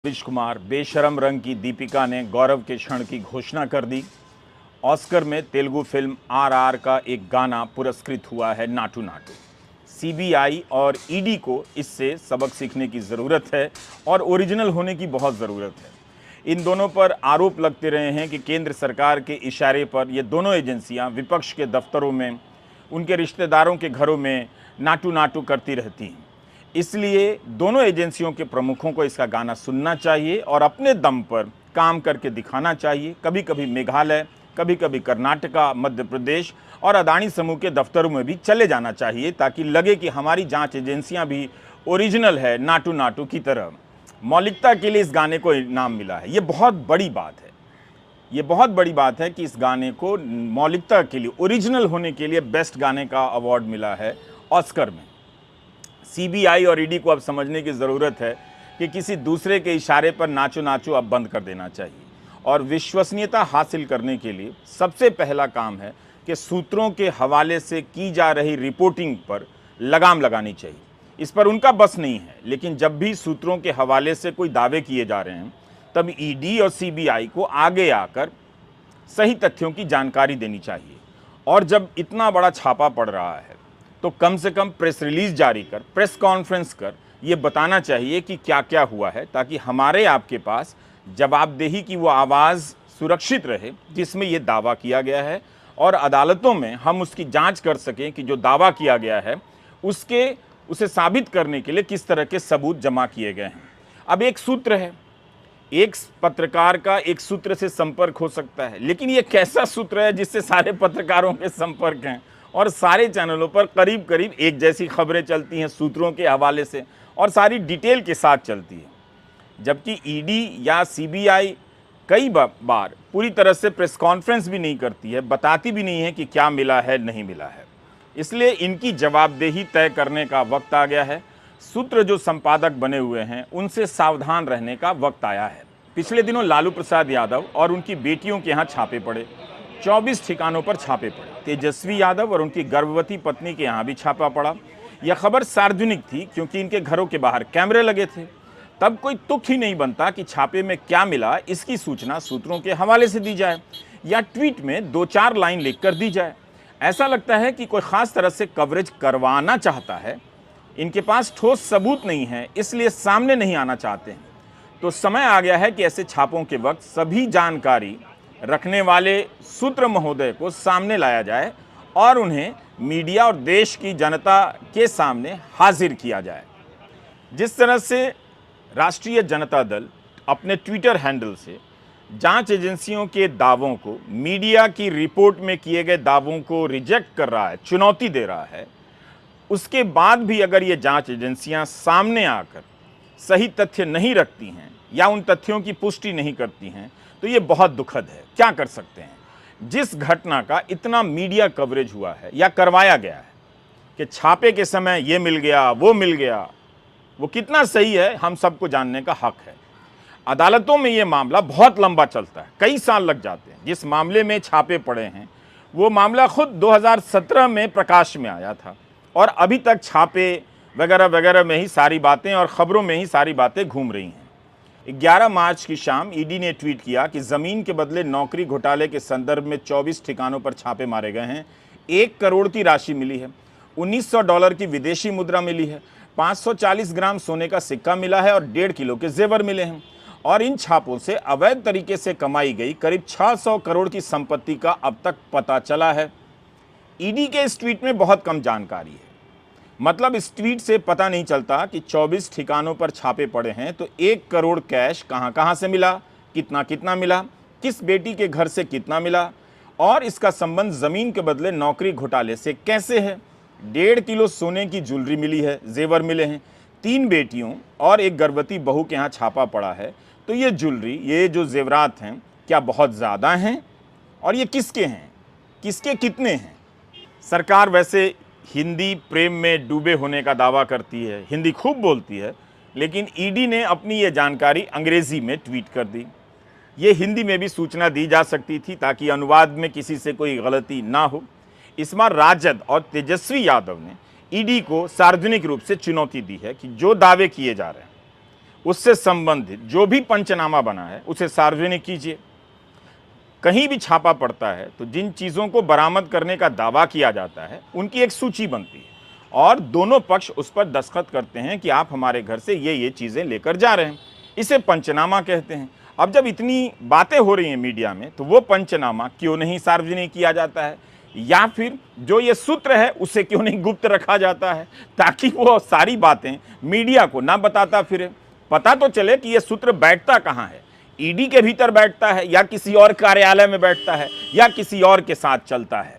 रविश कुमार, बेशरम रंग की दीपिका ने गौरव के क्षण की घोषणा कर दी। ऑस्कर में तेलुगु फिल्म आरआर का एक गाना पुरस्कृत हुआ है, नाटू नाटू। सीबीआई और ईडी को इससे सबक सीखने की ज़रूरत है और ओरिजिनल होने की बहुत ज़रूरत है। इन दोनों पर आरोप लगते रहे हैं कि केंद्र सरकार के इशारे पर ये दोनों एजेंसियां विपक्ष के दफ्तरों में, उनके रिश्तेदारों के घरों में नाटू नाटू करती रहती हैं। इसलिए दोनों एजेंसियों के प्रमुखों को इसका गाना सुनना चाहिए और अपने दम पर काम करके दिखाना चाहिए। कभी कभी मेघालय, कभी कभी कर्नाटका, मध्य प्रदेश और अदानी समूह के दफ्तरों में भी चले जाना चाहिए, ताकि लगे कि हमारी जांच एजेंसियां भी ओरिजिनल है, नाटू नाटू की तरह। मौलिकता के लिए इस गाने को इनाम मिला है। ये बहुत बड़ी बात है। ये बहुत बड़ी बात है कि इस गाने को मौलिकता के लिए, ओरिजिनल होने के लिए बेस्ट गाने का अवार्ड मिला है ऑस्कर में। सीबीआई और ईडी को अब समझने की ज़रूरत है कि किसी दूसरे के इशारे पर नाचो नाचो अब बंद कर देना चाहिए और विश्वसनीयता हासिल करने के लिए सबसे पहला काम है कि सूत्रों के हवाले से की जा रही रिपोर्टिंग पर लगाम लगानी चाहिए। इस पर उनका बस नहीं है, लेकिन जब भी सूत्रों के हवाले से कोई दावे किए जा रहे हैं तब ईडी और सीबीआई को आगे आकर सही तथ्यों की जानकारी देनी चाहिए। और जब इतना बड़ा छापा पड़ रहा है तो कम से कम प्रेस रिलीज जारी कर, प्रेस कॉन्फ्रेंस कर ये बताना चाहिए कि क्या क्या हुआ है, ताकि हमारे आपके पास जवाबदेही की वो आवाज़ सुरक्षित रहे जिसमें ये दावा किया गया है, और अदालतों में हम उसकी जांच कर सकें कि जो दावा किया गया है उसे साबित करने के लिए किस तरह के सबूत जमा किए गए हैं। अब एक सूत्र है, एक पत्रकार का एक सूत्र से संपर्क हो सकता है, लेकिन ये कैसा सूत्र है जिससे सारे पत्रकारों के संपर्क हैं और सारे चैनलों पर करीब करीब एक जैसी खबरें चलती हैं सूत्रों के हवाले से और सारी डिटेल के साथ चलती है। जबकि ईडी या सीबीआई कई बार पूरी तरह से प्रेस कॉन्फ्रेंस भी नहीं करती है, बताती भी नहीं है कि क्या मिला है, नहीं मिला है। इसलिए इनकी जवाबदेही तय करने का वक्त आ गया है। सूत्र जो संपादक बने हुए हैं उनसे सावधान रहने का वक्त आया है। पिछले दिनों लालू प्रसाद यादव और उनकी बेटियों के यहाँ छापे पड़े, 24 ठिकानों पर छापे पड़े। तेजस्वी यादव और उनकी गर्भवती पत्नी के यहाँ भी छापा पड़ा। यह खबर सार्वजनिक थी क्योंकि इनके घरों के बाहर कैमरे लगे थे। तब कोई तुक ही नहीं बनता कि छापे में क्या मिला इसकी सूचना सूत्रों के हवाले से दी जाए या ट्वीट में 2-4 लाइन लिखकर दी जाए। ऐसा लगता है कि कोई खास तरह से कवरेज करवाना चाहता है। इनके पास ठोस सबूत नहीं है, इसलिए सामने नहीं आना चाहते हैं। तो समय आ गया है कि ऐसे छापों के वक्त सभी जानकारी रखने वाले सूत्र महोदय को सामने लाया जाए और उन्हें मीडिया और देश की जनता के सामने हाजिर किया जाए। जिस तरह से राष्ट्रीय जनता दल अपने ट्विटर हैंडल से जांच एजेंसियों के दावों को, मीडिया की रिपोर्ट में किए गए दावों को रिजेक्ट कर रहा है, चुनौती दे रहा है, उसके बाद भी अगर ये जांच एजेंसियां सामने आकर सही तथ्य नहीं रखती हैं या उन तथ्यों की पुष्टि नहीं करती हैं तो ये बहुत दुखद है। क्या कर सकते हैं? जिस घटना का इतना मीडिया कवरेज हुआ है या करवाया गया है कि छापे के समय ये मिल गया, वो मिल गया, वो कितना सही है हम सबको जानने का हक है। अदालतों में ये मामला बहुत लंबा चलता है, कई साल लग जाते हैं। जिस मामले में छापे पड़े हैं वो मामला खुद 2017 में प्रकाश में आया था और अभी तक छापे वगैरह वगैरह में ही सारी बातें और ख़बरों में ही सारी बातें घूम रही हैं। 11 मार्च की शाम ईडी ने ट्वीट किया कि ज़मीन के बदले नौकरी घोटाले के संदर्भ में 24 ठिकानों पर छापे मारे गए हैं। 1 करोड़ की राशि मिली है, $1900 की विदेशी मुद्रा मिली है, 540 ग्राम सोने का सिक्का मिला है और 1.5 किलो के जेवर मिले हैं। और इन छापों से अवैध तरीके से कमाई गई करीब 600 करोड़ की संपत्ति का अब तक पता चला है। ईडी के इस ट्वीट में बहुत कम जानकारी है। मतलब इस ट्वीट से पता नहीं चलता कि 24 ठिकानों पर छापे पड़े हैं तो 1 करोड़ कैश कहां कहां से मिला, कितना कितना मिला, किस बेटी के घर से कितना मिला और इसका संबंध ज़मीन के बदले नौकरी घोटाले से कैसे है। 1.5 किलो सोने की ज्वेलरी मिली है, जेवर मिले हैं। 3 बेटियों और एक गर्भवती बहू के यहाँ छापा पड़ा है। तो ये ज्वेलरी, ये जो जेवरात हैं, क्या बहुत ज़्यादा हैं और ये किसके हैं, किसके कितने हैं? सरकार वैसे हिंदी प्रेम में डूबे होने का दावा करती है, हिंदी खूब बोलती है, लेकिन ईडी ने अपनी ये जानकारी अंग्रेज़ी में ट्वीट कर दी। ये हिंदी में भी सूचना दी जा सकती थी ताकि अनुवाद में किसी से कोई गलती ना हो। इस बार राजद और तेजस्वी यादव ने ईडी को सार्वजनिक रूप से चुनौती दी है कि जो दावे किए जा रहे हैं उससे संबंधित जो भी पंचनामा बना है उसे सार्वजनिक कीजिए। कहीं भी छापा पड़ता है तो जिन चीज़ों को बरामद करने का दावा किया जाता है उनकी एक सूची बनती है और दोनों पक्ष उस पर दस्तखत करते हैं कि आप हमारे घर से ये चीज़ें लेकर जा रहे हैं। इसे पंचनामा कहते हैं। अब जब इतनी बातें हो रही हैं मीडिया में तो वो पंचनामा क्यों नहीं सार्वजनिक किया जाता है, या फिर जो ये सूत्र है उसे क्यों नहीं गुप्त रखा जाता है, ताकि वो सारी बातें मीडिया को ना बताता फिरे। पता तो चले कि ये सूत्र बैठता कहाँ है, ईडी के भीतर बैठता है या किसी और कार्यालय में बैठता है या किसी और के साथ चलता है।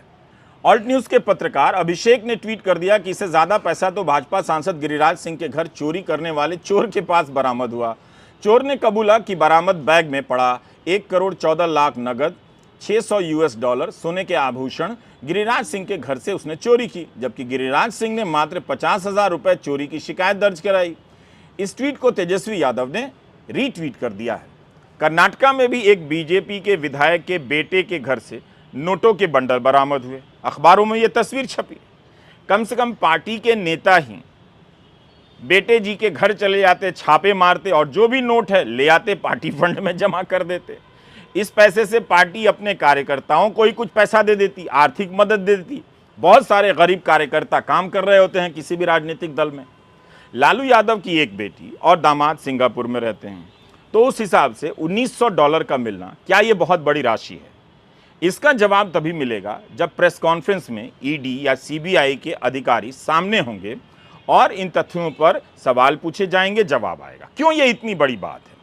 ऑल्ट न्यूज के पत्रकार अभिषेक ने ट्वीट कर दिया कि इससे ज्यादा पैसा तो भाजपा सांसद गिरिराज सिंह के घर चोरी करने वाले चोर के पास बरामद हुआ। चोर ने कबूला कि बरामद बैग में पड़ा 1 करोड़ 14 लाख नगद, $600 सोने के आभूषण गिरिराज सिंह के घर से उसने चोरी की, जबकि गिरिराज सिंह ने मात्र 50,000 रुपए चोरी की शिकायत दर्ज कराई। इस ट्वीट को तेजस्वी यादव ने रीट्वीट कर दिया है। कर्नाटका में भी एक बीजेपी के विधायक के बेटे के घर से नोटों के बंडल बरामद हुए। अखबारों में यह तस्वीर छपी। कम से कम पार्टी के नेता ही बेटे जी के घर चले जाते, छापे मारते और जो भी नोट है ले आते, पार्टी फंड में जमा कर देते। इस पैसे से पार्टी अपने कार्यकर्ताओं को ही कुछ पैसा दे देती, आर्थिक मदद दे देती। बहुत सारे गरीब कार्यकर्ता काम कर रहे होते हैं किसी भी राजनीतिक दल में। लालू यादव की एक बेटी और दामाद सिंगापुर में रहते हैं, तो उस हिसाब से $1900 का मिलना क्या ये बहुत बड़ी राशि है? इसका जवाब तभी मिलेगा जब प्रेस कॉन्फ्रेंस में ईडी या सीबीआई के अधिकारी सामने होंगे और इन तथ्यों पर सवाल पूछे जाएंगे, जवाब आएगा। क्यों ये इतनी बड़ी बात है?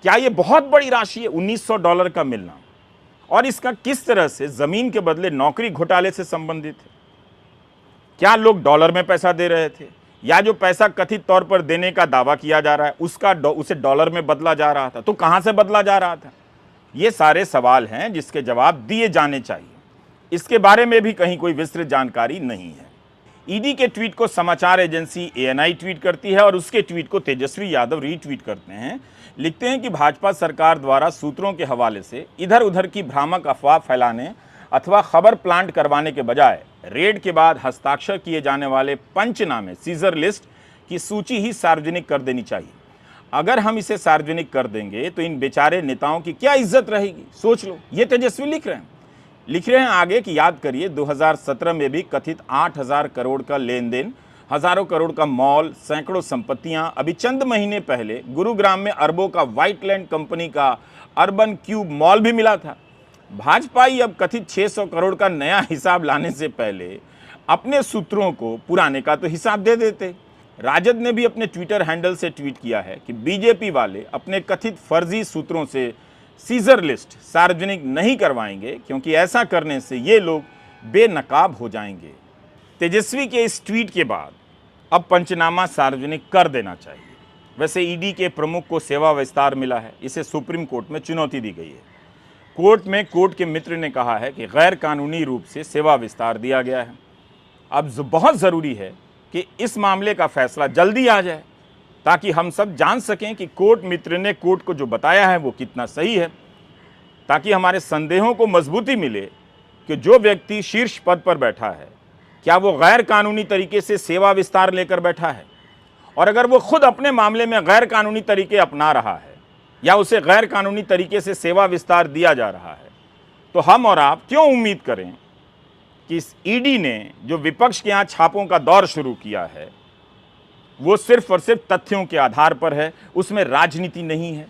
क्या ये बहुत बड़ी राशि है $1900 का मिलना? और इसका किस तरह से जमीन के बदले नौकरी घोटाले से संबंधित है? क्या लोग डॉलर में पैसा दे रहे थे, या जो पैसा कथित तौर पर देने का दावा किया जा रहा है उसे डॉलर में बदला जा रहा था? तो कहां से बदला जा रहा था? ये सारे सवाल हैं जिसके जवाब दिए जाने चाहिए। इसके बारे में भी कहीं कोई विस्तृत जानकारी नहीं है। ईडी के ट्वीट को समाचार एजेंसी एएनआई ट्वीट करती है और उसके ट्वीट को तेजस्वी यादव रीट्वीट करते हैं। लिखते हैं कि भाजपा सरकार द्वारा सूत्रों के हवाले से इधर उधर की भ्रामक अफवाह फैलाने अथवा खबर प्लांट करवाने के बजाय रेड के बाद हस्ताक्षर किए जाने वाले पंचनामे सीजर लिस्ट की सूची ही सार्वजनिक कर देनी चाहिए। अगर हम इसे सार्वजनिक कर देंगे तो इन बेचारे नेताओं की क्या इज्जत रहेगी? सोच लो। ये तेजस्वी लिख रहे हैं आगे कि याद करिए 2017 में भी कथित 8,000 करोड़ का लेन देन, हजारों करोड़ का मॉल, सैकड़ों संपत्तियां। अभी चंद महीने पहले गुरुग्राम में अरबों का व्हाइटलैंड कंपनी का अर्बन क्यूब मॉल भी मिला था। भाजपाई अब कथित 600 करोड़ का नया हिसाब लाने से पहले अपने सूत्रों को पुराने का तो हिसाब दे देते। राजद ने भी अपने ट्विटर हैंडल से ट्वीट किया है कि बीजेपी वाले अपने कथित फर्जी सूत्रों से सीजर लिस्ट सार्वजनिक नहीं करवाएंगे, क्योंकि ऐसा करने से ये लोग बेनकाब हो जाएंगे। तेजस्वी के इस ट्वीट के बाद अब पंचनामा सार्वजनिक कर देना चाहिए। वैसे ईडी के प्रमुख को सेवा विस्तार मिला है, इसे सुप्रीम कोर्ट में चुनौती दी गई है। कोर्ट के मित्र ने कहा है कि गैर कानूनी रूप से सेवा विस्तार दिया गया है। अब बहुत ज़रूरी है कि इस मामले का फैसला जल्दी आ जाए, ताकि हम सब जान सकें कि कोर्ट मित्र ने कोर्ट को जो बताया है वो कितना सही है, ताकि हमारे संदेहों को मजबूती मिले कि जो व्यक्ति शीर्ष पद पर बैठा है क्या वो गैर कानूनी तरीके से सेवा विस्तार लेकर बैठा है, और अगर वो खुद अपने मामले में गैर कानूनी तरीके अपना रहा है या उसे गैर कानूनी तरीके से सेवा विस्तार दिया जा रहा है, तो हम और आप क्यों उम्मीद करें कि इस ईडी ने जो विपक्ष के यहाँ छापों का दौर शुरू किया है वो सिर्फ और सिर्फ तथ्यों के आधार पर है, उसमें राजनीति नहीं है।